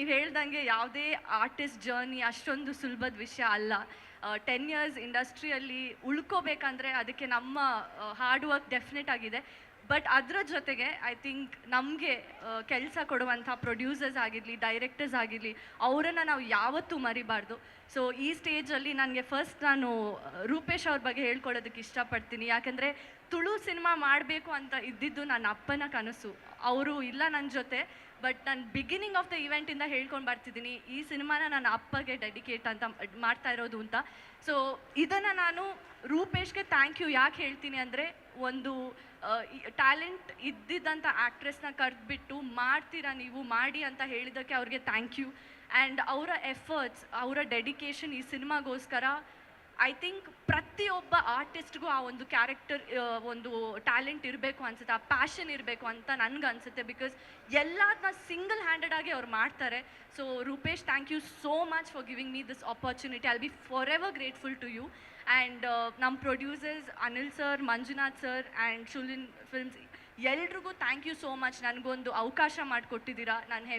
ನೀವು ಹೇಳ್ದಂಗೆ ಯಾವುದೇ ಆರ್ಟಿಸ್ಟ್ ಜರ್ನಿ ಅಷ್ಟೊಂದು ಸುಲಭದ ವಿಷಯ ಅಲ್ಲ. 10 ಇಯರ್ಸ್ ಇಂಡಸ್ಟ್ರಿಯಲ್ಲಿ ಉಳ್ಕೋಬೇಕಂದ್ರೆ ಅದಕ್ಕೆ ನಮ್ಮ ಹಾರ್ಡ್ ವರ್ಕ್ ಡೆಫಿನೆಟ್ ಆಗಿದೆ. ಬಟ್ ಅದರ ಜೊತೆಗೆ ಐ ಥಿಂಕ್ ನಮಗೆ ಕೆಲಸ ಕೊಡುವಂಥ ಪ್ರೊಡ್ಯೂಸರ್ಸ್ ಆಗಿರಲಿ, ಡೈರೆಕ್ಟರ್ಸ್ ಆಗಿರಲಿ, ಅವರನ್ನು ನಾವು ಯಾವತ್ತೂ ಮರಿಬಾರ್ದು. ಸೊ ಈ ಸ್ಟೇಜಲ್ಲಿ ನನಗೆ ಫಸ್ಟ್ ನಾನು ರೂಪೇಶ್ ಅವ್ರ ಬಗ್ಗೆ ಹೇಳ್ಕೊಳ್ಳೋದಕ್ಕೆ ಇಷ್ಟಪಡ್ತೀನಿ. ಯಾಕೆಂದರೆ ತುಳು ಸಿನಿಮಾ ಮಾಡಬೇಕು ಅಂತ ಇದ್ದಿದ್ದು ನನ್ನ ಅಪ್ಪನ ಕನಸು. ಅವರು ಇಲ್ಲ ನನ್ನ ಜೊತೆ, ಬಟ್ ನಾನು ಬಿಗಿನಿಂಗ್ ಆಫ್ ದ ಇವೆಂಟಿಂದ ಹೇಳ್ಕೊಂಡು ಬರ್ತಿದ್ದೀನಿ, ಈ ಸಿನಿಮಾನ ನನ್ನ ಅಪ್ಪಗೆ ಡೆಡಿಕೇಟ್ ಅಂತ ಮಾಡ್ತಾ ಇರೋದು ಅಂತ. ಸೊ ಇದನ್ನು ನಾನು ರೂಪೇಶ್ಗೆ ಥ್ಯಾಂಕ್ ಯು ಯಾಕೆ ಹೇಳ್ತೀನಿ ಅಂದರೆ, ಒಂದು ಟ್ಯಾಲೆಂಟ್ ಇದ್ದಿದ್ದಂಥ ಆ್ಯಕ್ಟ್ರೆಸ್ನ ಕರೆದ್ಬಿಟ್ಟು ಮಾಡ್ತೀರಾ ನೀವು ಮಾಡಿ ಅಂತ ಹೇಳಿದ್ದಕ್ಕೆ ಅವ್ರಿಗೆ ಥ್ಯಾಂಕ್ ಯು. ಆ್ಯಂಡ್ ಅವರ ಎಫರ್ಟ್ಸ್, ಅವರ ಡೆಡಿಕೇಶನ್ ಈ ಸಿನಿಮಾಗೋಸ್ಕರ ಐ ಥಿಂಕ್ ಪ್ರತಿಯೊಬ್ಬ ಆರ್ಟಿಸ್ಟ್ಗೂ ಆ ಒಂದು ಕ್ಯಾರೆಕ್ಟರ್, ಒಂದು ಟ್ಯಾಲೆಂಟ್ ಇರಬೇಕು ಅನ್ಸುತ್ತೆ, ಆ ಪ್ಯಾಷನ್ ಇರಬೇಕು ಅಂತ ನನಗೆ ಅನಿಸುತ್ತೆ. ಬಿಕಾಸ್ ಎಲ್ಲದನ್ನ ಸಿಂಗಲ್ ಹ್ಯಾಂಡೆಡ್ ಆಗಿ ಅವ್ರು ಮಾಡ್ತಾರೆ. So Rupesh, thank you so much for giving me this opportunity. I will be forever grateful to you. And ನಮ್ಮ producers Anil sir, Manjunath sir and Shulin films ಎಲ್ರಿಗೂ ಥ್ಯಾಂಕ್ ಯು ಸೋ ಮಚ್. ನನಗೊಂದು ಅವಕಾಶ ಮಾಡಿಕೊಟ್ಟಿದ್ದೀರಾ. ನಾನು